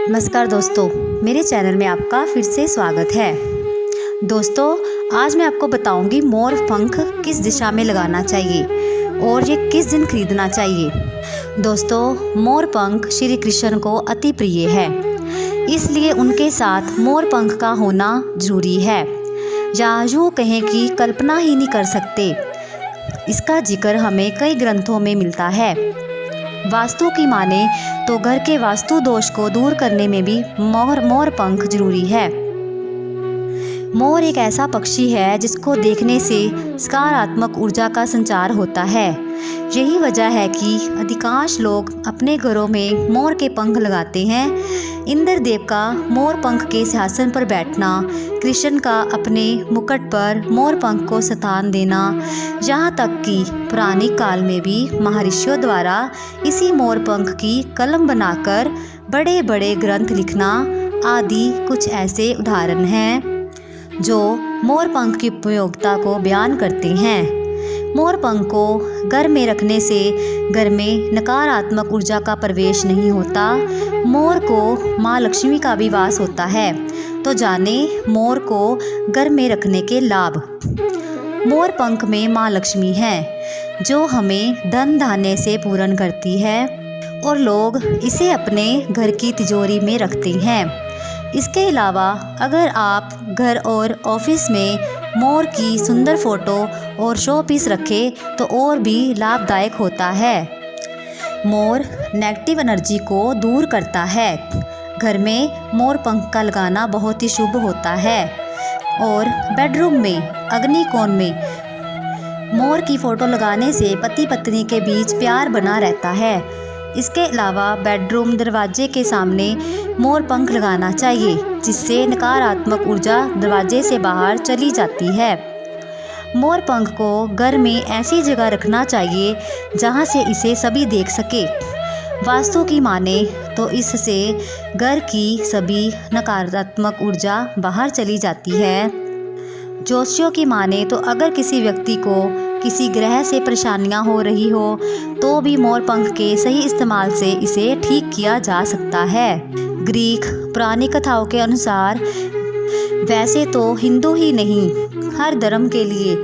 नमस्कार दोस्तों, मेरे चैनल में आपका फिर से स्वागत है। दोस्तों, आज मैं आपको बताऊंगी मोर पंख किस दिशा में लगाना चाहिए और ये किस दिन खरीदना चाहिए। दोस्तों, मोर पंख श्री कृष्ण को अति प्रिय है, इसलिए उनके साथ मोर पंख का होना जरूरी है, या यूँ कहें कि कल्पना ही नहीं कर सकते। इसका जिक्र हमें कई ग्रंथों में मिलता है। वास्तु की माने तो घर के वास्तु दोष को दूर करने में भी मोर पंख जरूरी है। मोर एक ऐसा पक्षी है जिसको देखने से सकारात्मक ऊर्जा का संचार होता है। यही वजह है कि अधिकांश लोग अपने घरों में मोर के पंख लगाते हैं। इंद्र देव का मोर पंख के सिंहासन पर बैठना, कृष्ण का अपने मुकुट पर मोर पंख को स्थान देना, यहाँ तक कि पुराने काल में भी महर्षियों द्वारा इसी मोर पंख की कलम बनाकर बड़े बड़े ग्रंथ लिखना आदि कुछ ऐसे उदाहरण हैं जो मोर पंख की उपयोगिता को बयान करते हैं। मोर पंख को घर में रखने से घर में नकारात्मक ऊर्जा का प्रवेश नहीं होता। मोर को माँ लक्ष्मी का भी वास होता है। तो जाने मोर को घर में रखने के लाभ। मोर पंख में माँ लक्ष्मी है जो हमें धन धान्य से पूर्ण करती है और लोग इसे अपने घर की तिजोरी में रखते हैं। इसके अलावा अगर आप घर और ऑफिस में मोर की सुंदर फोटो और शो पीस रखें तो और भी लाभदायक होता है। मोर नेगेटिव एनर्जी को दूर करता है। घर में मोर पंख का लगाना बहुत ही शुभ होता है। और बेडरूम में अग्निकोण में मोर की फ़ोटो लगाने से पति पत्नी के बीच प्यार बना रहता है। इसके अलावा बेडरूम दरवाजे के सामने मोर पंख लगाना चाहिए, जिससे नकारात्मक ऊर्जा दरवाजे से बाहर चली जाती है। मोर पंख को घर में ऐसी जगह रखना चाहिए जहां से इसे सभी देख सके। वास्तु की माने तो इससे घर की सभी नकारात्मक ऊर्जा बाहर चली जाती है। ज्योतिषियों की माने तो अगर किसी व्यक्ति को किसी ग्रह से परेशानियां हो रही हो तो भी मोर पंख के सही इस्तेमाल से इसे ठीक किया जा सकता है। ग्रीक पुरानी कथाओं के अनुसार, वैसे तो हिंदू ही नहीं हर धर्म के लिए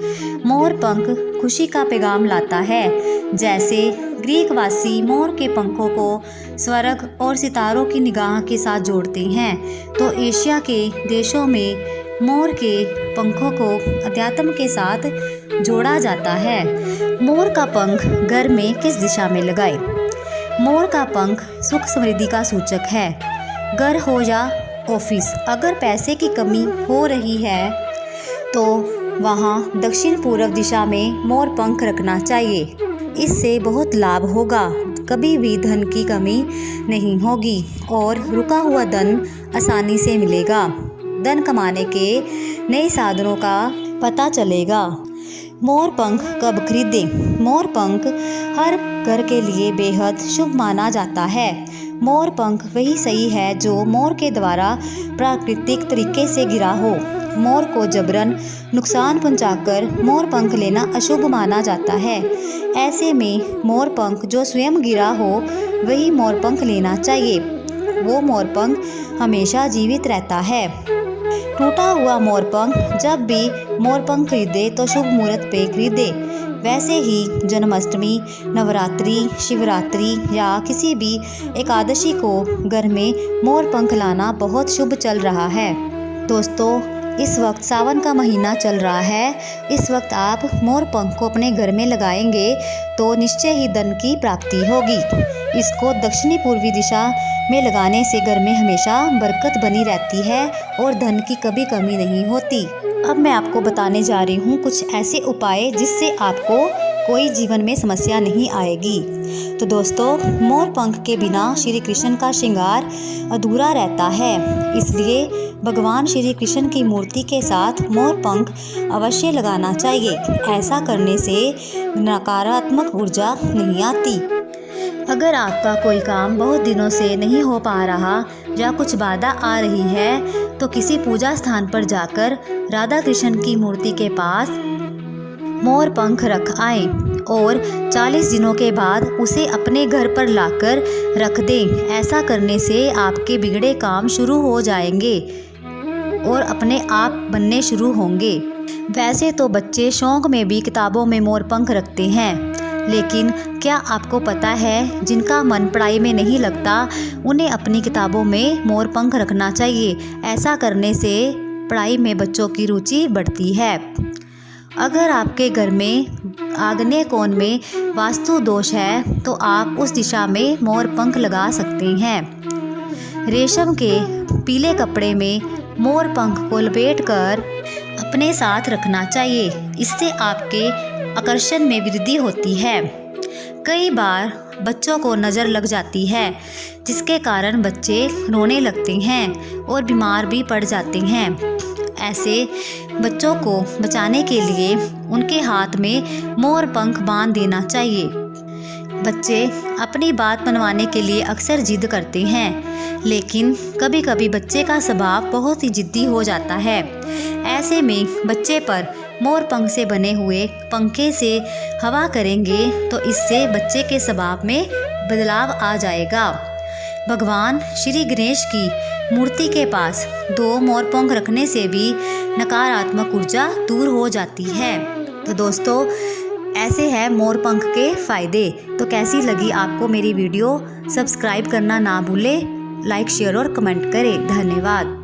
मोर पंख खुशी का पैगाम लाता है। जैसे ग्रीक वासी मोर के पंखों को स्वर्ग और सितारों की निगाह के साथ जोड़ते हैं, तो एशिया के देशों में मोर के पंखों को अध्यात्म के साथ जोड़ा जाता है। मोर का पंख घर में किस दिशा में लगाएं? मोर का पंख सुख समृद्धि का सूचक है। घर हो या ऑफिस, अगर पैसे की कमी हो रही है तो वहाँ दक्षिण पूर्व दिशा में मोर पंख रखना चाहिए। इससे बहुत लाभ होगा, कभी भी धन की कमी नहीं होगी और रुका हुआ धन आसानी से मिलेगा। धन कमाने के नए साधनों का पता चलेगा। मोर पंख कब खरीदें? मोर पंख हर घर के लिए बेहद शुभ माना जाता है। मोर पंख वही सही है जो मोर के द्वारा प्राकृतिक तरीके से गिरा हो। मोर को जबरन नुकसान पहुंचाकर मोर पंख लेना अशुभ माना जाता है। ऐसे में मोर पंख जो स्वयं गिरा हो वही मोर पंख लेना चाहिए। वो मोर पंख हमेशा जीवित रहता है। टूटा हुआ मोर पंख जब भी मोर पंख खरीदे तो शुभ मुहूर्त पे खरीदे। वैसे ही जन्माष्टमी, नवरात्रि, शिवरात्रि या किसी भी एकादशी को घर में मोर पंख लाना बहुत शुभ चल रहा है। दोस्तों, इस वक्त सावन का महीना चल रहा है। इस वक्त आप मोर पंख को अपने घर में लगाएंगे तो निश्चय ही धन की प्राप्ति होगी। इसको दक्षिणी पूर्वी दिशा में लगाने से घर में हमेशा बरकत बनी रहती है और धन की कभी कमी नहीं होती। अब मैं आपको बताने जा रही हूँ कुछ ऐसे उपाय जिससे आपको कोई जीवन में समस्या नहीं आएगी। तो दोस्तों, मोर पंख के बिना श्री कृष्ण का श्रृंगार अधूरा रहता है, इसलिए भगवान श्री कृष्ण की मूर्ति के साथ मोर पंख अवश्य लगाना चाहिए। ऐसा करने से नकारात्मक ऊर्जा नहीं आती। अगर आपका कोई काम बहुत दिनों से नहीं हो पा रहा या कुछ बाधा आ रही है तो किसी पूजा स्थान पर जाकर राधा कृष्ण की मूर्ति के पास मोर पंख रख आएं और 40 दिनों के बाद उसे अपने घर पर लाकर रख दें। ऐसा करने से आपके बिगड़े काम शुरू हो जाएंगे और अपने आप बनने शुरू होंगे। वैसे तो बच्चे शौक में भी किताबों में मोर पंख रखते हैं, लेकिन क्या आपको पता है जिनका मन पढ़ाई में नहीं लगता उन्हें अपनी किताबों में मोर पंख रखना चाहिए। ऐसा करने से पढ़ाई में बच्चों की रुचि बढ़ती है। अगर आपके घर में आग्नेय कोण में वास्तु दोष है तो आप उस दिशा में मोर पंख लगा सकते हैं। रेशम के पीले कपड़े में मोर पंख को लपेटकर अपने साथ रखना चाहिए। इससे आपके आकर्षण में वृद्धि होती है। कई बार बच्चों को नज़र लग जाती है, जिसके कारण बच्चे रोने लगते हैं और बीमार भी पड़ जाते हैं। ऐसे बच्चों को बचाने के लिए उनके हाथ में मोर पंख बांध देना चाहिए। बच्चे अपनी बात मनवाने के लिए अक्सर जिद करते हैं, लेकिन कभी कभी बच्चे का स्वभाव बहुत ही जिद्दी हो जाता है। ऐसे में बच्चे पर मोर पंख से बने हुए पंखे से हवा करेंगे तो इससे बच्चे के स्वभाव में बदलाव आ जाएगा। भगवान श्री गणेश की मूर्ति के पास 2 मोर पंख रखने से भी नकारात्मक ऊर्जा दूर हो जाती है। तो दोस्तों, ऐसे हैं मोर पंख के फ़ायदे। तो कैसी लगी आपको मेरी वीडियो? सब्सक्राइब करना ना भूलें, लाइक शेयर और कमेंट करें। धन्यवाद।